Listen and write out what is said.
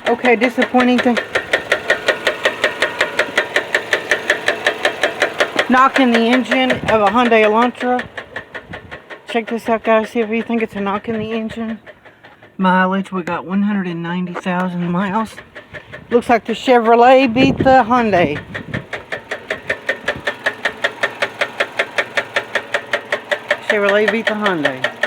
Okay, disappointing thing. Knocking the engine of a Hyundai Elantra. Check this out, guys. See if you think it's a knock in the engine. Mileage, we got 190,000 miles. Looks like the Chevrolet beat the Hyundai. Chevrolet beat the Hyundai.